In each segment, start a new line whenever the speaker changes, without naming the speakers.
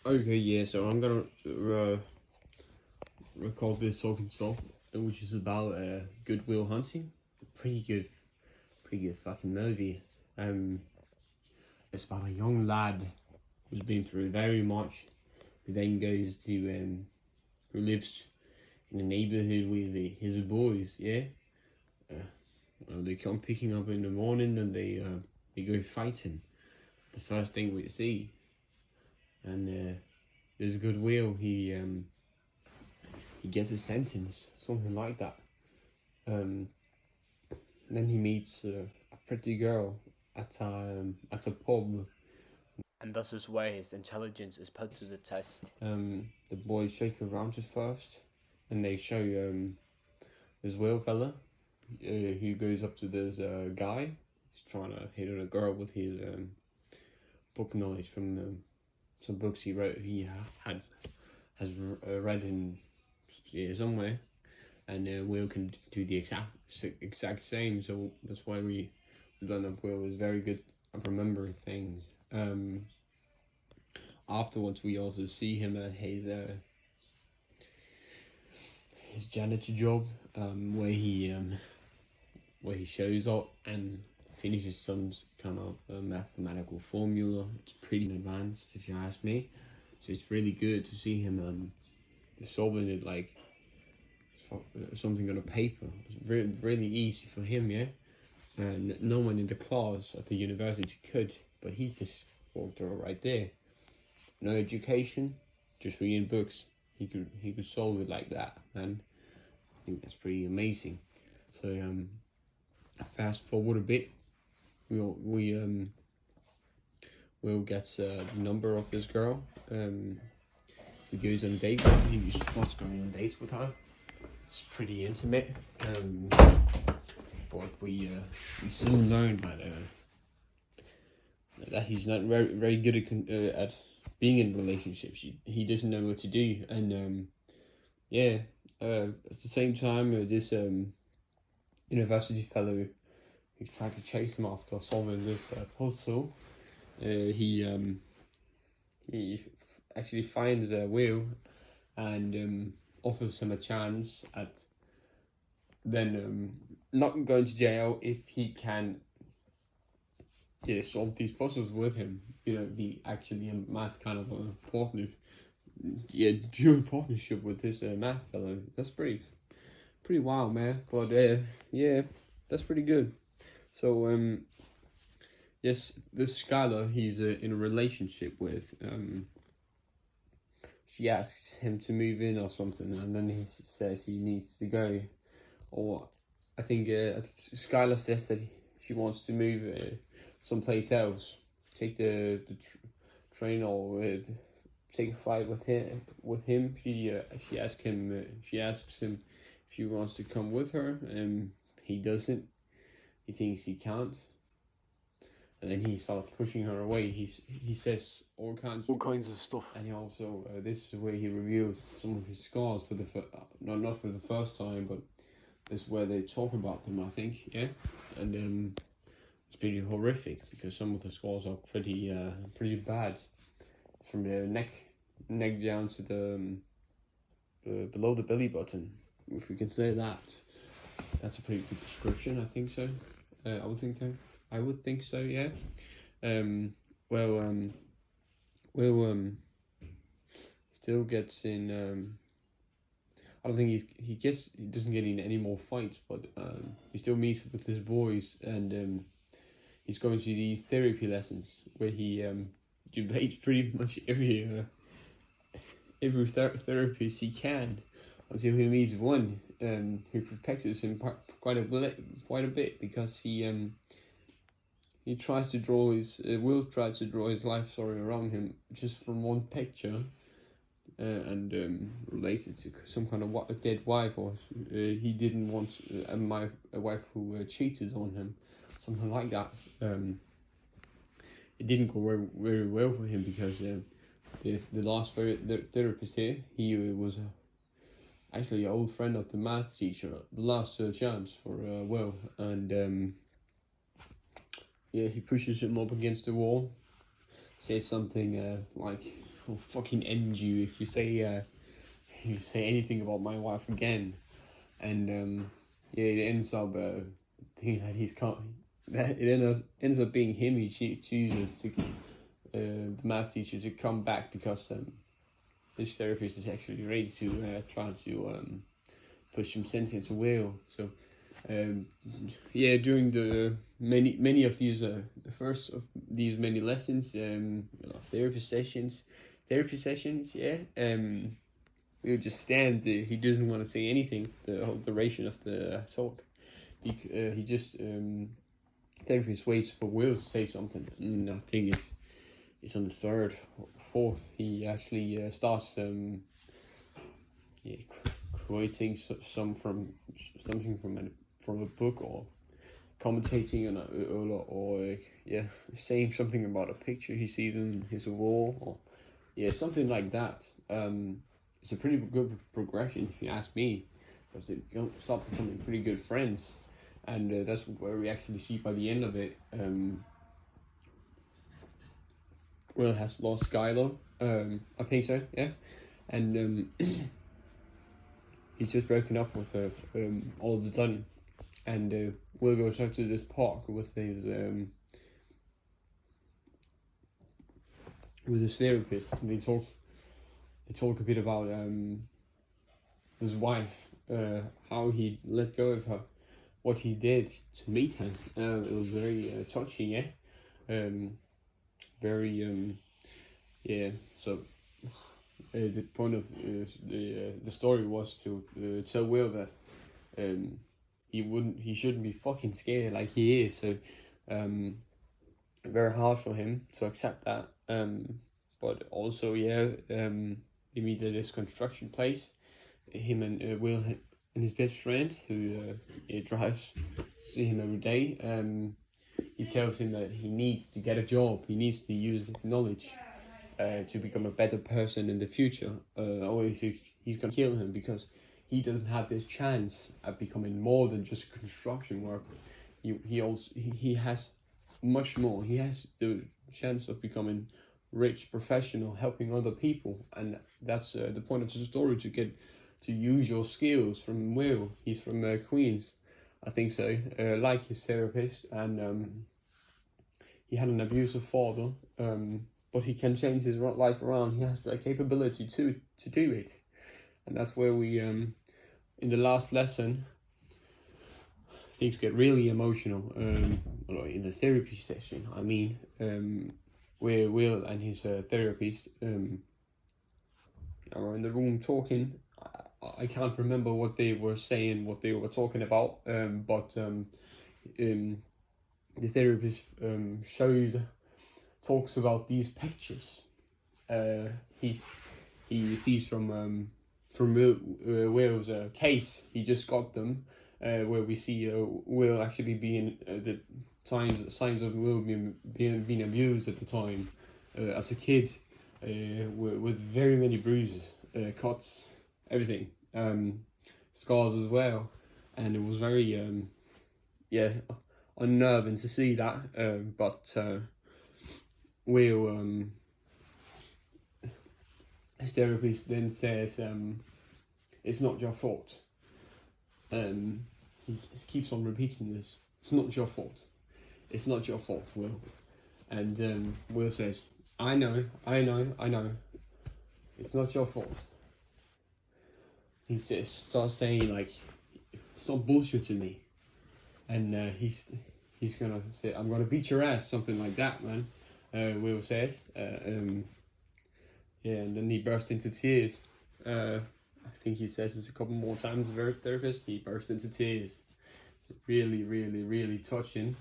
Okay, yeah, so I'm gonna record this talking stuff, which is about Good Will Hunting. Pretty good fucking movie. It's about a young lad who's been through very much, who then goes to who lives in a neighborhood with his boys. Yeah, they come picking up in the morning and they go fighting. The first thing we see, and there's Goodwill. He gets a sentence, something like that. Then he meets a pretty girl at a pub, and this is where his intelligence is put to the test. The boys shake around at first, and they show this Will fella who goes up to this guy. He's trying to hit on a girl with his book knowledge from some books he wrote. He has read in somewhere, and Will can do the exact same. So that's why we learn that Will is very good at remembering things. Afterwards, we also see him at his janitor job, where he shows up and finishes some kind of mathematical formula. It's pretty advanced, if you ask me. So it's really good to see him solving it like something on a paper. It's really easy for him, yeah. And no one in the class at the university could, but he just walked through right there. No education, just reading books. He could solve it like that, and I think that's pretty amazing. So fast forward a bit, Will get the number of this girl. He goes on a date. He starts going on dates with her. It's pretty intimate. But we soon learn that he's not very good at being in relationships. He doesn't know what to do, and at the same time, this university fellow who tried to chase him after solving this puzzle, he actually finds Will and offers him a chance at then not going to jail if he can solve these puzzles with him. Be actually a math kind of a partner. Dual partnership with this math fellow. That's pretty wild, man. But that's pretty good. So yes, this Skylar he's in a relationship with. She asks him to move in or something, and then he says he needs to go. Or I think Skylar says that she wants to move someplace else, take the train or take a flight with him. She asks him if she wants to come with her, and he doesn't. He thinks he can't, and then he starts pushing her away. He says all kinds of stuff, and he also this is where he reveals some of his scars for the not for the first time, but this is where they talk about them, I think, yeah, and it's pretty horrific because some of the scars are pretty bad, from the neck down to the below the belly button, if we can say that. That's a pretty good description, I think so. I would think so, yeah. Will still gets in. I don't think he doesn't get in any more fights, but he still meets with his boys, and he's going to these therapy lessons where he debates pretty much every therapist he can, until he meets one who perplexes him quite a bit because he tries to draw his Will tries to draw his life story around him just from one picture, and related to some kind of dead wife, or he didn't want a wife who cheated on him, something like that. It didn't go very well for him because the last therapist here, he was actually an old friend of the math teacher. The last chance for Will, and he pushes him up against the wall, says something like, will fucking end you if you say anything about my wife again. And yeah, it ends up being that it ends up being him. He chooses to the math teacher to come back because this therapist is actually ready to try to push some sense into Will. So yeah, during the many of these the first of these many lessons, therapy sessions, yeah, we'll just stand. He doesn't want to say anything the whole duration of the talk. He just therapist waits for Will to say something, and I think it's on the third or fourth he actually starts yeah, quoting something from a book, or commentating on or yeah, saying something about a picture he sees in his wall, or yeah, something like that. It's a pretty good progression if you ask me, because they start becoming pretty good friends, and that's where we actually see by the end of it. Will has lost Skylar. I think so, yeah, and he's just broken up with her all of a sudden, and Will goes out to this park with his therapist, and they talk a bit about his wife, how he let go of her, what he did to meet her. It was very touching, yeah. Very yeah. So the point of the story was to tell Will that he shouldn't be fucking scared like he is. So very hard for him to accept that. But also, yeah, they meet at this construction place. Him and Will and his best friend, who drives to see him every day. He tells him that he needs to get a job. He needs to use his knowledge to become a better person in the future. Or he's gonna kill him because he doesn't have this chance at becoming more than just construction worker. He has much more. He has the chance of becoming rich professional, helping other people, and that's the point of the story, to get to use your skills. From Will, he's from Queens, I think so, like his therapist, and he had an abusive father, but he can change his life around. He has the capability to do it, and that's where we in the last lesson things get really emotional. In the therapy session, I mean, where Will and his therapist are in the room talking. I can't remember what they were saying, what they were talking about, but the therapist talks about these pictures he sees from Will's case. He just got them, where we see Will actually being the signs of Will being abused at the time as a kid, with very many bruises, cuts, everything, scars as well, and it was very yeah, unnerving to see that. But Will, his therapist then says, it's not your fault. He keeps on repeating this. It's not your fault. It's not your fault, Will. And Will says, I know. It's not your fault. He starts saying, like, stop bullshitting me. And he's gonna say, I'm gonna beat your ass, something like that, man. Will says. Yeah, and then he burst into tears. I think he says this a couple more times, the therapist. He burst into tears. Really, really, really touching.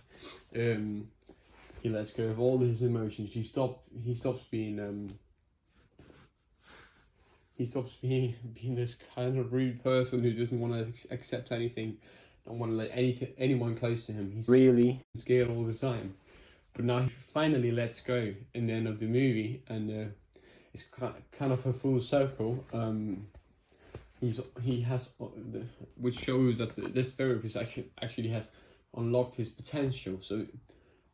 He lets go of all his emotions. He stops being this kind of rude person who doesn't want to accept anything, don't want to let anyone close to him. He's really scared all the time. But now he finally lets go in the end of the movie, and it's kind of a full circle. He has, which shows that this therapist actually has unlocked his potential. So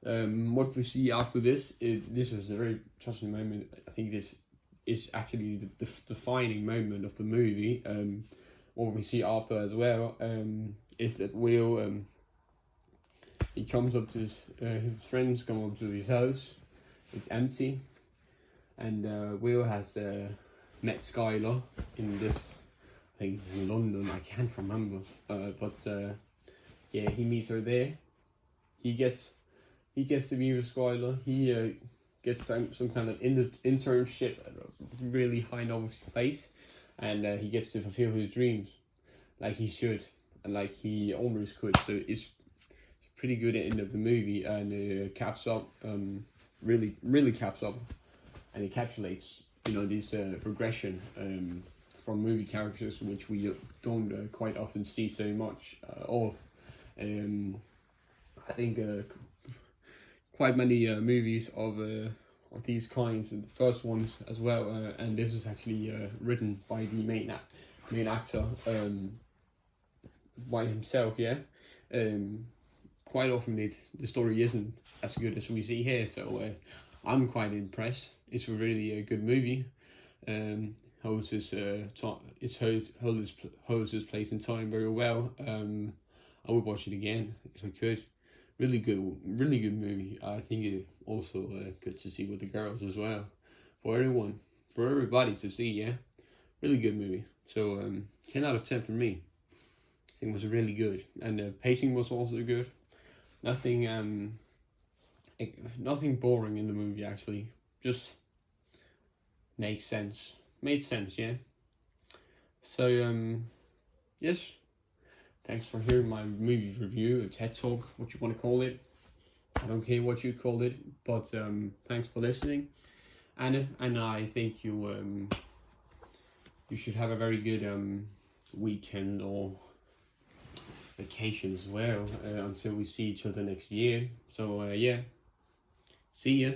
what we see after this was a very touching moment. I think this is actually the defining moment of the movie. What we see after as well is that Will, he comes up to his friends come up to his house. It's empty, and Will has met Skylar in this. I think it's in London. I can't remember, but yeah, he meets her there. He gets to meet with Skylar. He gets some kind of internship at a really high novel place, and he gets to fulfill his dreams, like he should, and like he almost could. So it's a pretty good end of the movie, and caps up, really caps up, and encapsulates, this progression from movie characters, which we don't quite often see so much of. I think quite many movies of these kinds, and the first ones as well, and this was actually written by the main actor by himself. Yeah, quite often the story isn't as good as we see here, so I'm quite impressed. It's a really good movie. Holds his holds his place in time very well. I would watch it again if I could. Really good movie. I think it also good to see with the girls as well. For everybody to see. Yeah, really good movie. So 10 out of 10 for me. I think it was really good, and the pacing was also good. Nothing nothing boring in the movie actually. Just made sense. Yeah. So yes. Thanks for hearing my movie review, a TED Talk, what you want to call it. I don't care what you called it, but thanks for listening. And I think you should have a very good weekend or vacation as well until we see each other next year. So yeah, see ya.